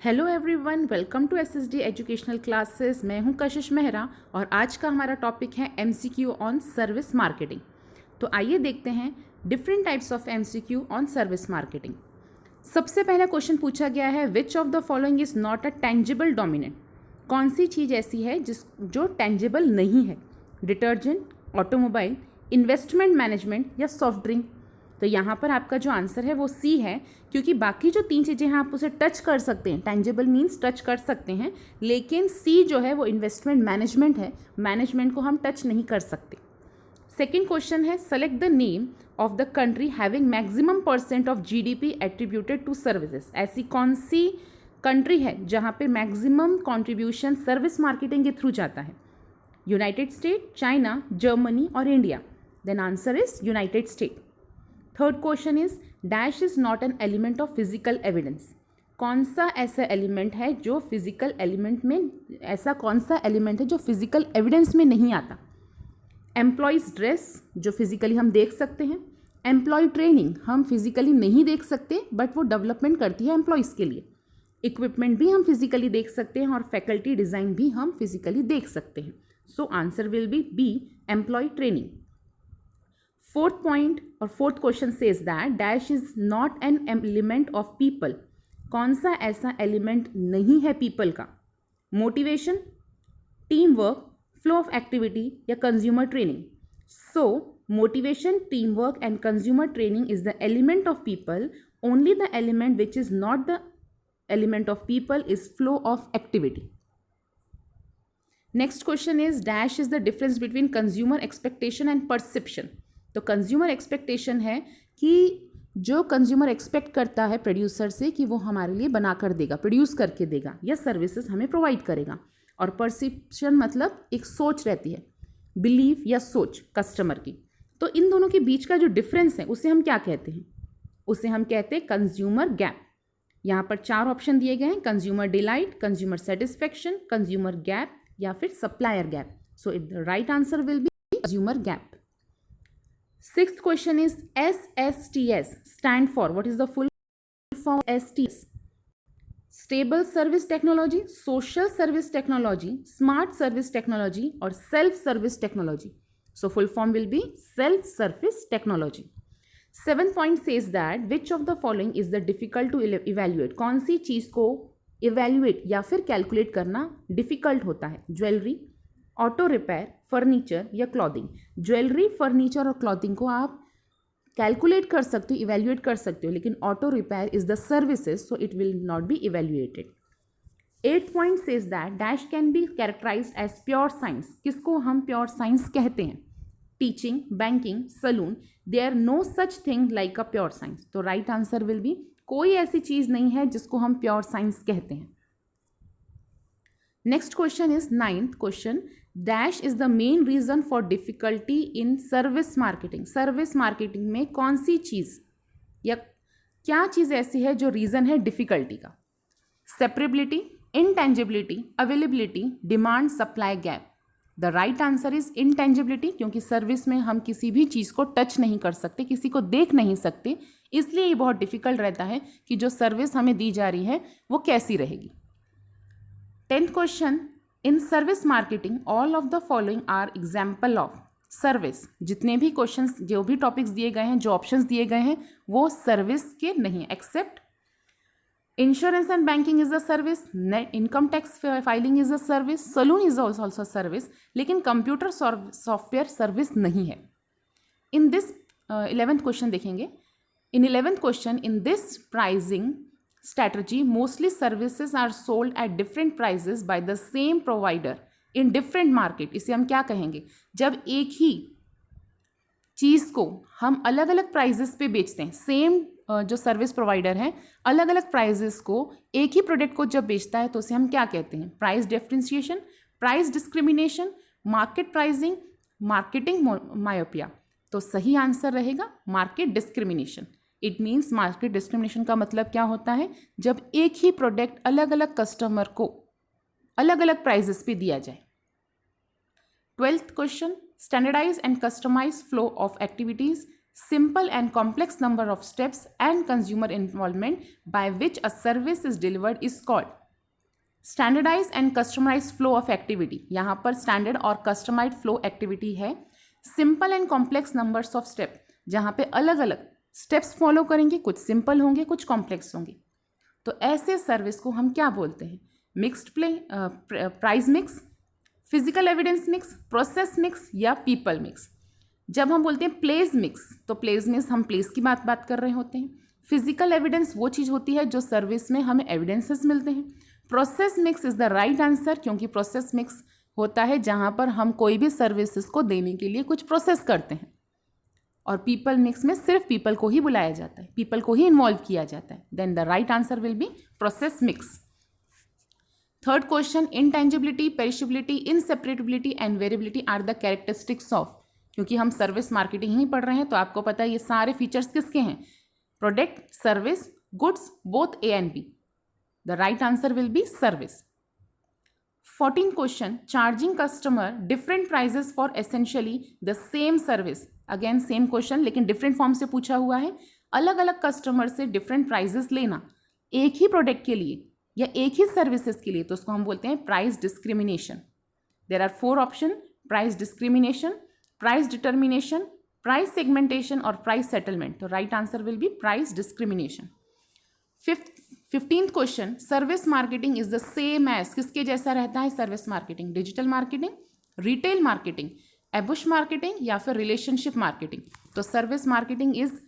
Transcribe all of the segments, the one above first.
Hello everyone, welcome to SSD educational classes. मैं हूं कशिश मेहरा और आज का हमारा टॉपिक है एमसीक्यू ऑन सर्विस मार्केटिंग। तो आइए देखते हैं different types of MCQ on service marketing. सबसे पहला क्वेश्चन पूछा गया है, which of the following is not a tangible dominant. कौन सी चीज़ ऐसी है जो टेंजिबल नहीं है? डिटर्जेंट, ऑटोमोबाइल, इन्वेस्टमेंट मैनेजमेंट या सॉफ्ट ड्रिंक। तो यहाँ पर आपका जो आंसर है वो सी है, क्योंकि बाकी जो तीन चीज़ें हैं आप उसे टच कर सकते हैं, टेंजिबल मीन्स टच कर सकते हैं, लेकिन सी जो है वो इन्वेस्टमेंट मैनेजमेंट है, मैनेजमेंट को हम टच नहीं कर सकते। सेकेंड क्वेश्चन है, select the name of the country having maximum % of GDP attributed to services. ऐसी कौन सी कंट्री है जहाँ पे मैक्सिमम कॉन्ट्रीब्यूशन सर्विस मार्केटिंग के थ्रू जाता है? यूनाइटेड स्टेट, चाइना, जर्मनी और India. Then answer is United state. Third question is, dash is not an element of physical evidence. कौन सा ऐसा एलिमेंट है जो फिजिकल एलिमेंट में, ऐसा कौन सा एलिमेंट है जो फिजिकल एविडेंस में नहीं आता? एम्प्लॉयज़ ड्रेस, जो फिजिकली हम देख सकते हैं। एम्प्लॉय ट्रेनिंग, हम फिजिकली नहीं देख सकते बट वो डेवलपमेंट करती है एम्प्लॉयज़ के लिए। इक्विपमेंट भी हम फिजिकली देख सकते हैं और फैकल्टी डिज़ाइन भी हम फिजिकली देख सकते हैं। So answer will be B, employ training. Fourth point और fourth question says that dash is not an element of people. कौन सा ऐसा एलिमेंट नहीं है पीपल का? Motivation, team work, flow of activity या consumer training. So motivation, team work and consumer training is the element of people. Only the element which is not the element of people is flow of activity. Next question is, dash is the difference between consumer expectation and perception. तो consumer expectation है कि जो consumer expect करता है producer से कि वो हमारे लिए बना कर देगा, प्रोड्यूस करके देगा या सर्विसेज हमें प्रोवाइड करेगा। और परसेप्शन मतलब एक सोच रहती है, बिलीफ या सोच कस्टमर की। तो इन दोनों के बीच का जो डिफरेंस है उसे हम क्या कहते हैं? उसे हम कहते हैं कंज्यूमर गैप। यहाँ पर चार ऑप्शन दिए गए हैं, consumer delight, consumer satisfaction, consumer gap या फिर supplier gap. So the right answer will be consumer gap. Sixth question is, SSTS stand for, what is the full form STS? Stable service technology, social service technology, smart service technology और self service technology. So full form will be self service technology. 7th point says that which of the following is the difficult to evaluate। कौन सी चीज़ को evaluate या फिर calculate करना difficult होता है? Jewellery, auto repair, furniture या clothing. Jewellery, furniture और clothing को आप कैलकुलेट कर सकते हो, इवेल्युएट कर सकते हो, लेकिन auto repair is the services, so it will not be evaluated. 8th point says that dash can be characterized as pure science। किसको हम प्योर साइंस कहते हैं? Teaching, banking, salon. There no such thing like a pure science. तो right answer will be, कोई ऐसी चीज नहीं है जिसको हम प्योर साइंस कहते हैं। Next question is 9th question, dash is the main reason for difficulty in service marketing. Service marketing में कौन सी चीज या क्या चीज ऐसी है जो रीजन है डिफिकल्टी का? Separability, intangibility, availability, demand supply gap. The right answer is intangibility, क्योंकि सर्विस में हम किसी भी चीज़ को टच नहीं कर सकते, किसी को देख नहीं सकते, इसलिए ये बहुत डिफिकल्ट रहता है कि जो सर्विस हमें दी जा रही है वो कैसी रहेगी। 10th question, in service marketing all of the following are example of service. जितने भी क्वेश्चंस, जो भी टॉपिक्स दिए गए हैं, जो ऑप्शंस दिए गए हैं, वो सर्विस के नहीं, except insurance and banking is a service, net income tax filing is a service, salon is also service, लेकिन कंप्यूटर सॉफ्टवेयर सर्विस नहीं है। इन दिस 11th क्वेश्चन देखेंगे। In 11th question, in this pricing strategy mostly services are sold at different prices by the same provider in different market. इसे हम क्या कहेंगे? जब एक ही चीज़ को हम अलग अलग प्राइजेस पे बेचते हैं, सेम जो सर्विस प्रोवाइडर है अलग अलग प्राइजेस को, एक ही प्रोडक्ट को जब बेचता है तो उसे हम क्या कहते हैं? Price differentiation, price discrimination, market pricing, marketing myopia. तो सही आंसर रहेगा market discrimination. It means market discrimination का मतलब क्या होता है? जब एक ही प्रोडक्ट अलग अलग कस्टमर को अलग अलग प्राइजेस पे दिया जाए। 12th question, standardize and customize flow of activities simple and complex number of steps and consumer involvement by which a service is delivered is called standardized and customized flow of activity. यहाँ पर standard और customized flow activity है. simple and complex numbers of step, जहाँ पे अलग अलग steps follow करेंगे, कुछ simple होंगे, कुछ complex होंगे. तो ऐसे सर्विस को हम क्या बोलते हैं? Mixed price mix, physical evidence mix, process mix या पीपल मिक्स. जब हम बोलते हैं प्लेस मिक्स, तो प्लेस मिक्स हम प्लेस की बात कर रहे होते हैं. फिजिकल एविडेंस वो चीज़ होती है जो सर्विस में हमें एविडेंसेस मिलते हैं. Process mix is the right answer, क्योंकि प्रोसेस मिक्स होता है जहाँ पर हम कोई भी सर्विसेज को देने के लिए कुछ प्रोसेस करते हैं. और पीपल मिक्स में सिर्फ पीपल को ही बुलाया जाता है, पीपल को ही इन्वॉल्व किया जाता है. Then the right answer will be process mix. Third question, intangibility, perishability, inseparability and variability are the characteristics of. क्योंकि हम सर्विस मार्केटिंग ही पढ़ रहे हैं तो आपको पता है ये सारे फीचर्स किसके हैं? Product, service, goods, both A and B. The right answer will be service. 14 question, charging customer different prices for essentially the same service. Again same question लेकिन डिफरेंट फॉर्म से पूछा हुआ है. अलग अलग कस्टमर से डिफरेंट प्राइजेस लेना एक ही प्रोडक्ट के लिए या एक ही सर्विसेज के लिए, तो उसको हम बोलते हैं price discrimination. There are 4 option: price discrimination, price determination, price segmentation और प्राइस सेटलमेंट. तो right answer will be price discrimination. 15th question, service marketing is the same as. किसके जैसा रहता है service marketing? Digital marketing, retail marketing, ambush marketing या फिर relationship marketing. तो service marketing is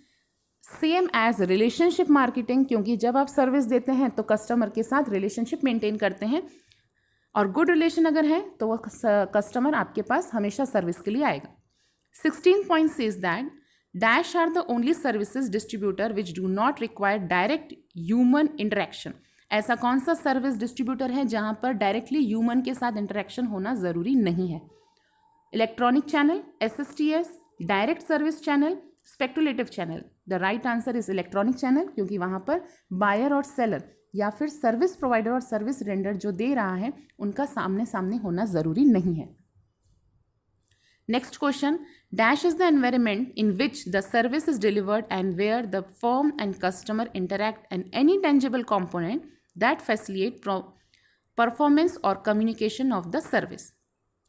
same as relationship marketing, क्योंकि जब आप सर्विस देते हैं तो कस्टमर के साथ रिलेशनशिप मेंटेन करते हैं और गुड रिलेशन अगर है तो वो कस्टमर आपके पास हमेशा सर्विस के लिए आएगा. 16 point says that dash are the only services distributor which do not require direct human interaction. ऐसा कौन सा सर्विस डिस्ट्रीब्यूटर है जहां पर डायरेक्टली ह्यूमन के साथ इंटरेक्शन होना ज़रूरी नहीं है? Electronic channel, SSTS, direct service channel, speculative channel. The right answer is electronic channel, क्योंकि वहाँ पर बायर और सेलर या फिर सर्विस प्रोवाइडर और सर्विस रेंडर जो दे रहा है उनका सामने सामने होना ज़रूरी नहीं है. Next question, dash is the environment in which the service is delivered and where the firm and customer interact and any tangible component that facilitate performance और कम्युनिकेशन ऑफ द सर्विस.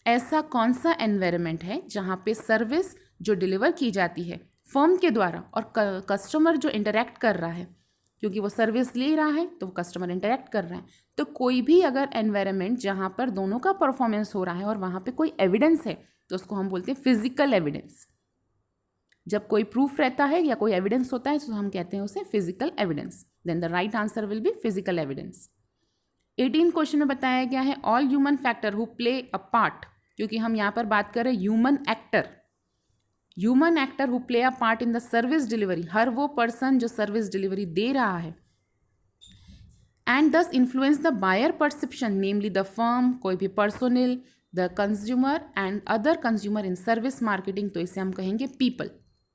ऐसा कौन सा एनवायरमेंट है जहाँ पे service जो deliver की जाती है फर्म के द्वारा और कस्टमर जो इंटरैक्ट कर रहा है, क्योंकि वो सर्विस ले रहा है तो वो कस्टमर इंटरैक्ट कर रहा है. तो कोई भी अगर एनवायरनमेंट जहाँ पर दोनों का परफॉर्मेंस हो रहा है और वहाँ पे कोई एविडेंस है तो उसको हम बोलते हैं फिजिकल एविडेंस. जब कोई प्रूफ रहता है या कोई एविडेंस होता है तो हम कहते हैं उसे physical evidence. Then the right answer will be physical evidence. 18 question में बताया गया है all human factor who play a part, क्योंकि हम यहाँ पर बात कर रहे हैं human actor who play a part in the service delivery. हर वो पर्सन जो सर्विस डिलीवरी दे रहा है and thus influence the buyer perception, namely the firm, कोई भी personnel, the consumer and other consumer in service marketing. तो इसे हम कहेंगे पीपल,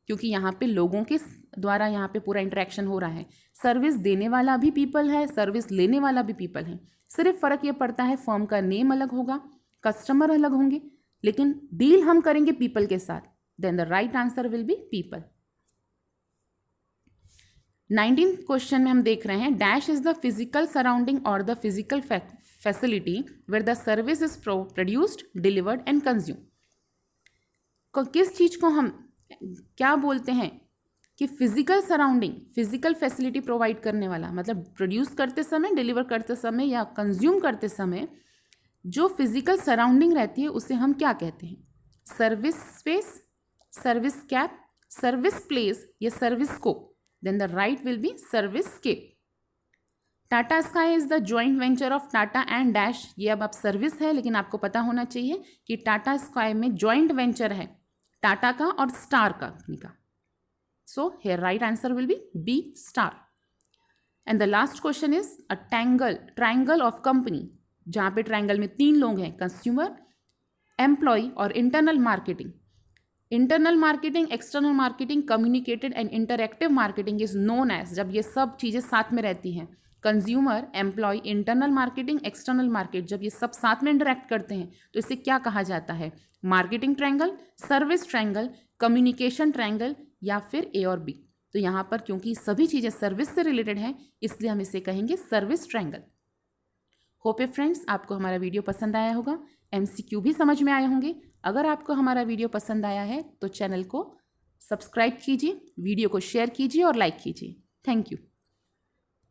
क्योंकि यहाँ पे लोगों के द्वारा यहाँ पे पूरा इंटरेक्शन हो रहा है. सर्विस देने वाला भी पीपल है, सर्विस लेने वाला भी पीपल है. सिर्फ फ़र्क ये पड़ता है फर्म का नेम अलग होगा, कस्टमर अलग होंगे, लेकिन डील हम करेंगे पीपल के साथ. Then the right answer will be people. 19th question में हम देख रहे हैं dash is the physical surrounding और the physical facility where the service is produced, delivered and consume. किस चीज़ को हम क्या बोलते हैं कि physical surrounding, physical facility provide करने वाला, मतलब प्रोड्यूस करते समय, डिलीवर करते समय या कंज्यूम करते समय जो फिजिकल सराउंडिंग रहती है उसे हम क्या कहते हैं? Service space, service cap, service place या service scope. Then the right will be service scape. Tata Sky is the joint venture of Tata and dash. ये अब सर्विस है लेकिन आपको पता होना चाहिए कि टाटा स्काई में जॉइंट वेंचर है टाटा का और स्टार कंपनी का. So here right answer will be B star. And the last question is a triangle of company, जहाँ पे ट्रायंगल में 3 लोग हैं, कंज्यूमर, एम्प्लॉय और internal marketing. Internal marketing, external marketing, communicated and interactive marketing is known as, जब ये सब चीज़ें साथ में रहती हैं, consumer, employee, internal marketing, external market, जब ये सब साथ में इंटरैक्ट करते हैं तो इसे क्या कहा जाता है? Marketing triangle, service triangle, communication triangle या फिर ए और बी। तो यहाँ पर क्योंकि सभी चीज़ें सर्विस से रिलेटेड हैं, इसलिए हम इसे कहेंगे सर्विस ट्रायंगल। होप ए फ्रेंड्स आपको हमारा वीडियो पसंद आया होगा, MCQ भी समझ में आए होंगे। अगर आपको हमारा वीडियो पसंद आया है तो चैनल को सब्सक्राइब कीजिए, वीडियो को शेयर कीजिए और लाइक कीजिए। Thank you.